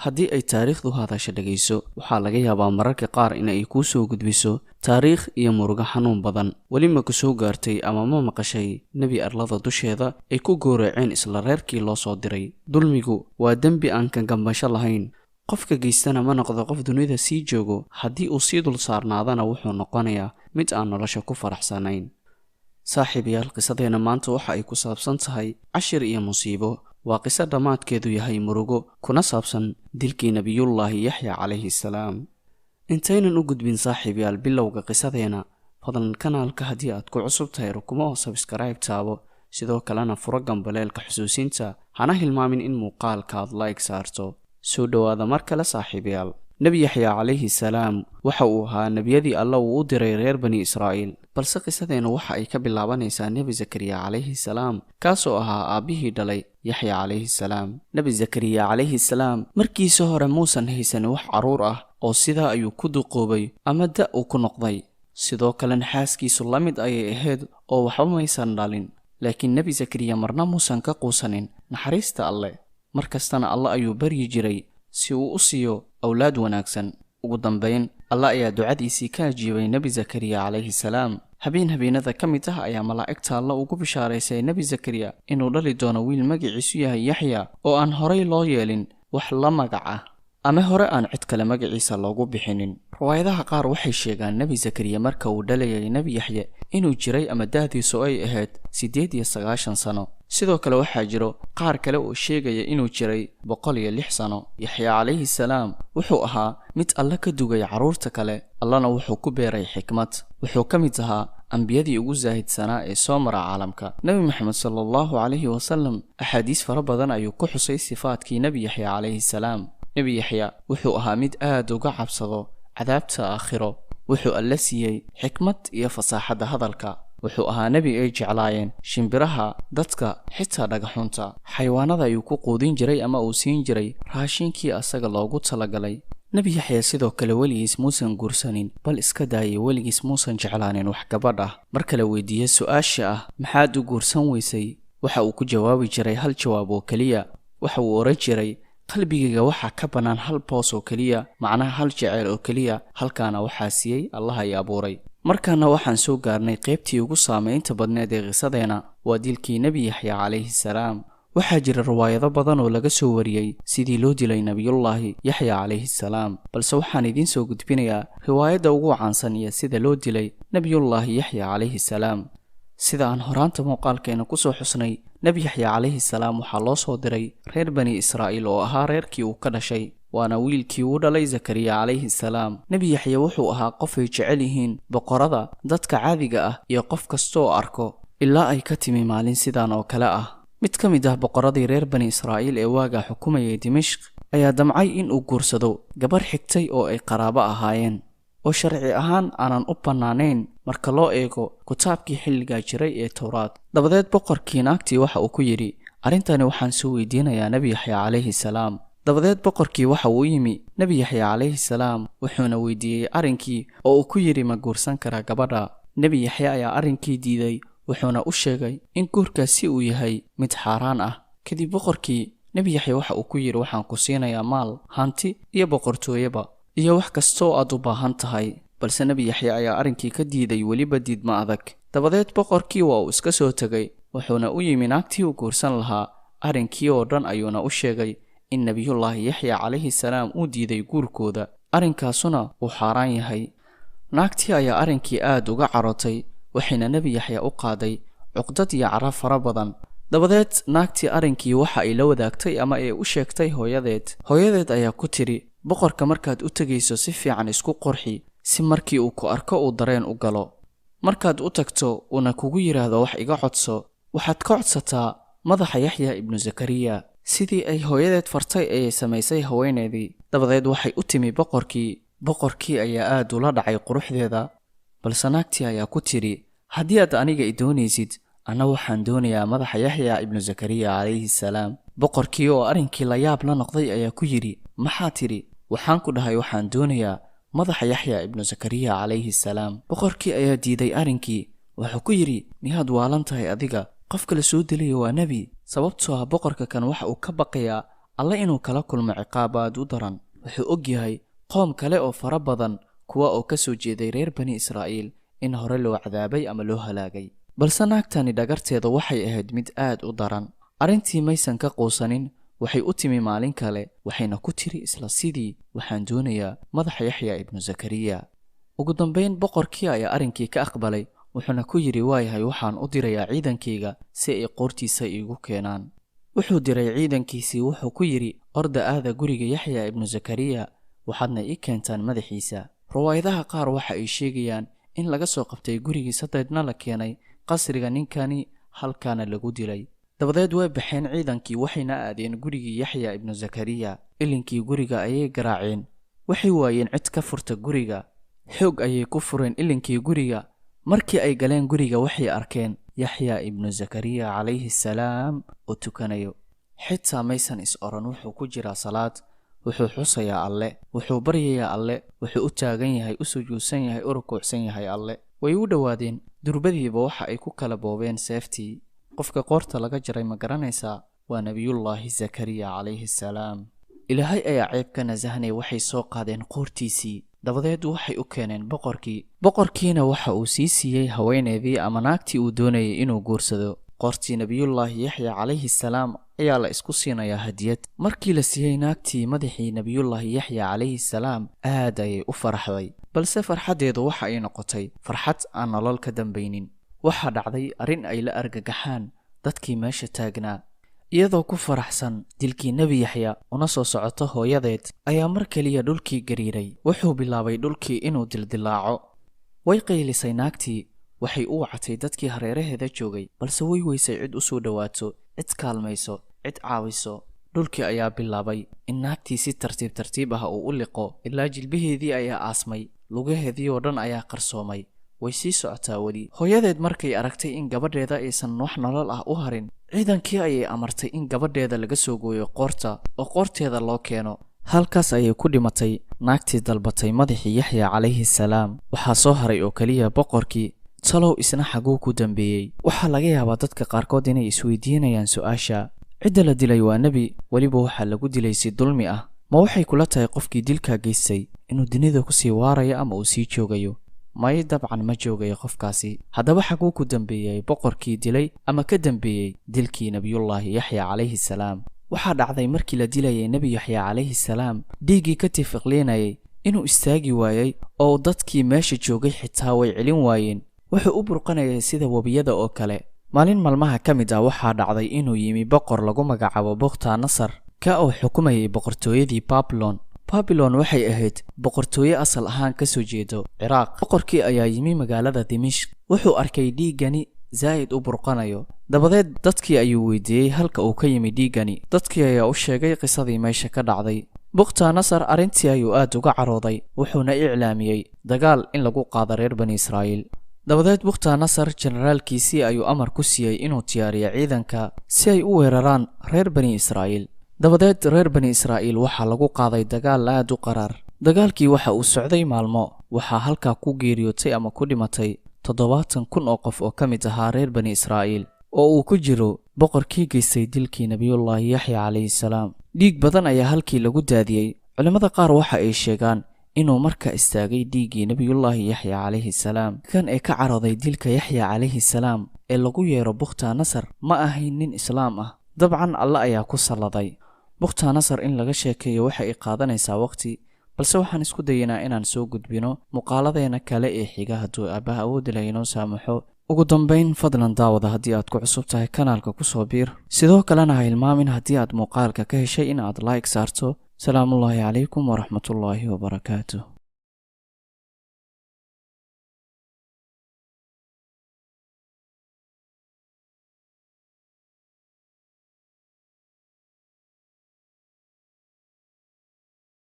haddii ay taariikhdu hadasha dhagayso waxaa laga yaabaa mararka qaar in ay kuu soo gudbiso taariikh iyo murugo xanuun badan. weli ma ku soo gaartay ama ma maqashay nebi arlada dusheeda ay ku gooraceen isla reerkii loo soo diray? dulmigu waa dembi aan ka gambasho lahayn. qofka geystana ma noqdo qof dunida sii joogo, haddii uu sii dul saarnaadana wuxuu noqonayaa mid aan nolosha ku faraxsanayn. saaxiibayaal, qisadeena maanta waxa ay ku saabsan tahay cashir iyo musiibo. waa qiso dhammaadkeedu yahay murugo kuna saabsan dilkii nebiyullaahi yaxya calayhi salaam. intaynan u gudbin saaxiibayaal bilowga qisadeena, fadlan kanaalka haddii aad ku cusub tahay rukumo oo sabskaraib taabo, sidoo kalena furo gambaleelka xusuusinta. hana hilmaamin in muuqaalka aad like saarto. soo dhowaada mar kale saaxiibayaal. nebi yaxya calayhi salaam waxa uu ahaa nebiyadii alla uu u diray reer bani israa'iil, balse qisadeenu waxa ay ka bilaabanaysaa nebi zakariya calayhi salaam, kaasoo ahaa aabbihii dhalay yaxya calayhi salaam. nebi zakariya calayhi salaam markiisa hore muusan haysan wax carruur ah, oo sidaa ayuu ku duqoobay ama da' uu ku noqday. sidoo kalena xaaskiisu la mid ayay ahayd oo waxba maysan dhalin. laakiin nebi zakariya marna muusan ka quusanin naxariista alle, mar kastana alle ayuu baryi jiray si uu u siiyo awlaad wanaagsan. ugu dambayn alle ayaa ducadiisii ka ajiibay nebi zakariya calayhi salaam. habeen habeenada ka mid ah ayaa malaa'igta alle ugu bishaaraysay nebi zakariya inuu dhali doono wiil magaciisu yahay yaxya, oo aan horay loo yeelin wax la magac ah ama hore aan cid kale magaciisa loogu bixinin. riwaayadaha qaar waxay sheegaan nebi zakariya marka uu dhalayay nebi yaxya inuu jiray ama da'diisu ay ahayd 98 sano. sidoo kale waxaa jiro qaar kale oo sheegaya inuu jiray 106 sano. yaxya calayhi salaam wuxuu ahaa mid alle ka dugay carruurta kale, allana wuxuu ku beeray xikmad. wuxuu ka mid ahaa ambiyadii ugu zaahidsanaa ee soo mara caalamka. nebi maxamed sallallahu calayhi wasallam axaadiis fara badan ayuu ku xusay sifaadkii nebi yaxya calayhi salaam. nebi yaxya wuxuu ahaa mid aad uga cabsado cadaabta aakhiro. wuxuu alle siiyey xikmad iyo fasaaxadda hadalka. wuxuu ahaa nebi ay jeclaayeen shimbiraha, dadka, xitaa dhagaxunta. xayawaanada ayuu ku quudin jiray ama uu siin jiray raashinkii asaga loogu talagalay. nebi yaxya sidoo kale weligiis muusan guursanin, bal iska daayay weligiis muusan jeclaanin wax gabadh ah. marka la weydiiye su-aasha ah maxaad u guursan weysay, waxa uu ku jawaabi jiray hal jawaab oo keliya. waxa uu oran jiray qalbigayga waxaa ka bannaan hal boos oo keliya, macnaha hal jeceyl oo keliya, halkaana waxaa siiyey allaha i abuuray. markaana waxaan soo gaarnay qaybtii ugu saamaynta badneed ee qisadeena, waa dilkii nebi yaxya calayhi salaam. waxaa jira riwaayado badan oo laga soo wariyey sidii loo dilay nebiyullaahi yaxya calayhi salaam, balse waxaan idiin soo gudbinayaa riwaayadda ugu caansan iyo sida loo dilay nebiyullaahi yaxya calayhi salaam. sida aan horaanta muuqaalkeena ku soo xusnay, nebi yaxya calayhi salaam waxaa loo soo diray reer bani israa'iil oo ahaa reerkii uu ka dhashay, waana wiilkii uu dhalay zakariya calayhi salaam. nebi yaxya wuxuu ahaa qof ay jecel yihiin boqorada, dadka caadiga ah iyo qof kasta oo arko, ilaa ay ka timi maalin sidan oo kale ah. mid ka mid ah boqoradii reer bani israa'iil ee waagaa xukumayay dimashq ayaa damcay in uu guursado gabar xigtay oo ay qaraabo ahaayeen, oo sharci ahaan aanan u bannaanayn marka loo eego kitaabkii xilligaa jiray ee towraad. dabadeed boqorkii naagtii waxa uu ku yidhi, arrintani waxaan soo weydiinayaa nebi yaxya calayhi salaam. dabadeed boqorkii waxa uu yimi nebi yaxya calayhi salaam wuxuuna weydiiyey arrinkii oo uu ku yidhi ma guursan karaa gabadha. nebi yaxya ayaa arrinkii diiday, wuxuuna u sheegay in guurkaasi uu yahay mid xaaraan ah. kadib boqorkii nebi yaxya waxa uu ku yidhi waxaan ku siinayaa maal, hanti iyo boqortooyaba iyo wax kastoo aad u baahan tahay. balse nebi yaxya ayaa arrinkii ka diiday, weliba diidma adag. dabadeed boqorkii waa uu iska soo tegay, wuxuuna u yimi naagtii uu guursan lahaa. arrinkii oo dhan ayuuna u sheegay in nebiyullaahi yaxya calayhi salaam uu diiday guurkooda, arrinkaasuna uu xaaraan yahay. naagtii ayaa arrinkii aad uga carotay, waxayna nebi yaxya u qaaday cuqdad iyo cara fara badan. dabadeed naagtii arrinkii waxa ay la wadaagtay ama ay u sheegtay hooyadeed ayaa ku tiri, boqorka markaad u tegayso si fiican isku qurxi, si markii uu ku arko uu dareen u galo. markaad u tagto uuna kugu yidhaahdo wax iga codso, waxaad ka codsataa madaxa yaxya ibnu zakariya. sidii ay hooyadeed fartay ayay samaysay haweeneedii. dabadeed waxay u timi boqorkii ayaa aad ula dhacay quruxdeeda, balse naagtii ayaa ku tiri, haddii aad aniga i doonaysid, anna waxaan doonayaa madaxa yaxya ibnu zakariya calayhi salaam. boqorkii oo arrinkii la yaab la noqday ayaa ku yidhi, maxaa tidhi? waxaan ku dhahay waxaan doonayaa madaxa yaxya ibnu zakariya calayhi salaam. boqorkii ayaa diiday arrinkii, wuxuu ku yidhi, miyaad waalan tahay adiga? qofka la soo dilaya waa nebi. sababtoo ah boqorka kan waxa uu ka baqayaa alle inuu kala kulmo ciqaab aad u daran. wuxuu og yahay qoom kale oo fara badan kuwa oo ka soo jeeday reer bani Israa'iil in hore loo cadaabay ama loo halaagay, balse naagtani dhagarteeda waxay ahayd mid aad u daran. arrintii maysan ka quusanin, waxay u timi maalin kale waxayna ku tiri isla sidii, waxaan doonayaa madaxa Yaxya ibnu Zakariya. ugu dambeyn boqorkii ayaa arrinkii ka aqbalay, wuxuuna ku yidhi waayahay waxaan u dirayaa ciidankayga si ay qoortiisa iigu keenaan. wuxuu diray ciidankiisii, wuxuu ku yidhi orda aada guriga Yaxya ibnu Zakariya, waxaadna ii keentaan madaxiisa. riwaayadaha qaar waxa ay sheegayaan in laga soo qabtay gurigiisa dabeedna la keenay qasriga ninkani, halkaana lagu dilay. dabadeed way baxeen ciidankii waxayna aadeen gurigii Yaxya ibnu Zakariya. ilinkii guriga ayay garaaceen, waxay waayeen cid ka furta guriga. xoog ayay ku fureen ilinkii guriga. markii ay galeen guriga waxay arkeen Yaxya ibnu Zakariya calayhi salaam oo tukanayo. xitaa maysan is oran wuxuu ku jiraa salaad. wuxuu xusayaa alle, wuxuu baryayaa alle, wuxuu u taagan yahay, u sujuudsan yahay, u rukuucsan yahay alle. way u dhowaadeen, durbadiiba waxa ay ku kala boobeen seeftii. qofka qoorta laga jaray ma garanaysaa? waa nabiyullaahi Zakariya calayhi salaam. ilaahay ayaa ceeb ka nasahnay, waxay soo qaadeen qoortiisii. dabadeed waxay u keeneen boqorkiina waxa uu sii siiyey haweeneedii ama naagtii uu doonayay inuu guursado. qoortii nabiyullaahi Yaxya calayhi salaam ayaa la isku siinayaa hadiyad. markii la siiyey naagtii madaxii nabiyullaahi Yaxya calayhi salaam, aad ayay u faraxday, balse farxaddeedu waxa ay noqotay farxad aan nolol ka dambaynin. waxaa dhacday arrin ay la argagaxaan dadkii meesha taagnaa. iyadoo ku faraxsan dilkii nebi Yaxya una soo socoto hooyadeed ayaa mar kaliya dhulkii gariiray. wuxuu bilaabay dhulkii inuu dildilaaco. way qaylisay naagtii, waxay u wacatay dadkii hareeraheeda joogay, balse way weysay cid u soo dhowaato, cid kaalmayso, cid caawiso. dhulkii ayaa bilaabay in naagtii si tartiib tartiib ah uu u liqo, ilaa jilbaheedii ayaa aasmay, lugaheedii oo dhan ayaa qarsoomay. way sii socotaa weli. hooyadeed markay aragtay in gabadheeda aysan wax nolol ah u harin, ciidankii ayay amartay in gabadheeda laga soo gooyo qoorta oo qoorteeda loo keeno. halkaas ayay ku dhimatay naagtii dalbatay madaxii Yaxya calayhi salaam. waxaa soo haray oo kaliya boqorkii. talow isna xaguu ku dambeeyey? waxaa laga yaabaa dadka qaarkood inay isweydiinayaan su'aasha. cidda la dilay waa nebi, weliba waxaa lagu dilay si dulmi ah. ma waxay kula tahay qofkii dilkaa geystay inuu dunida ku sii waarayo ama uu sii joogayo? may dabcan ma joogayo qofkaasi. haddaba xaguu ku dambeeyey boqorkii dilay ama ka dambeeyey dilkii nabiyullaahi Yaxya calayhi salaam? waxaa dhacday markii la dilayay nebi Yaxya calayhi salaam, dhiiggii ka tifiqleenayay inuu istaagi waayey oo dadkii meesha joogay xitaa way celin waayeen. wuxuu u burqanayay sida webiyada oo kale. maalin maalmaha ka mid ah waxaa dhacday inuu yimi boqor lagu magacaabo Bukhta-nasar, ka oo xukumayay boqortooyadii Babylon waxay ahayd boqortooye asal ahaan ka soo jeedo Ciraaq. boqorkii ayaa yimi magaalada Dimishq. wuxuu arkay dhiiggani zaa'id u burqanayo. dabadeed dadkii ayuu weydiiyey halka uu ka yimi dhiiggani. dadkii ayaa u sheegay qisadii meesha ka dhacday. Bukhta-nasar arrintii ayuu aad uga carooday, wuxuuna iclaamiyey dagaal in lagu qaado reer bani Israa'iil. dabadeed Bukhta-nasar generaalkiisii ayuu amar ku siiyey inuu diyaariyo ciidanka si ay u weeraraan reer bani Israa'iil. dabadeed reer bani Israa'iil waxaa lagu qaaday dagaal aad u qaraar. dagaalkii waxa uu socday maalmo. waxaa halkaa ku geeriyootay ama ku dhimatay 70,000 oo qof oo ka mid ahaa reer bani Israa'iil, oo uu ku jiro boqorkii geystay dilkii nabiyullaahi Yaxya calayhi salaam. dhiig badan ayaa halkii lagu daadiyey. culimada qaar waxa ay sheegaan inuu marka istaagay dhiiggii nabiyullaahi Yaxya calayhi salaam. kan ee ka carooday dilka Yaxya calayhi salaam ee lagu yeero Bukhta-nasar ma ahayn nin islaam ah. dabcan alle ayaa ku salladay. Bukhta-nasar in laga sheekeeyo waxa ay qaadanaysaa waqti, balse waxaan isku dayaynaa inaan soo gudbino muuqaaladeena kale ee xiga hadduu Aabbaha awood leh inoo saamaxo. ugu dambayn, fadlan daawada haddii aad ku cusub tahay kanaalka ku soo biir. sidoo kalena ha hilmaamin haddii aad muuqaalka ka heshay in aad like saarto. salaamullaahi calaykum waraxmatullaahi wabarakaatuh.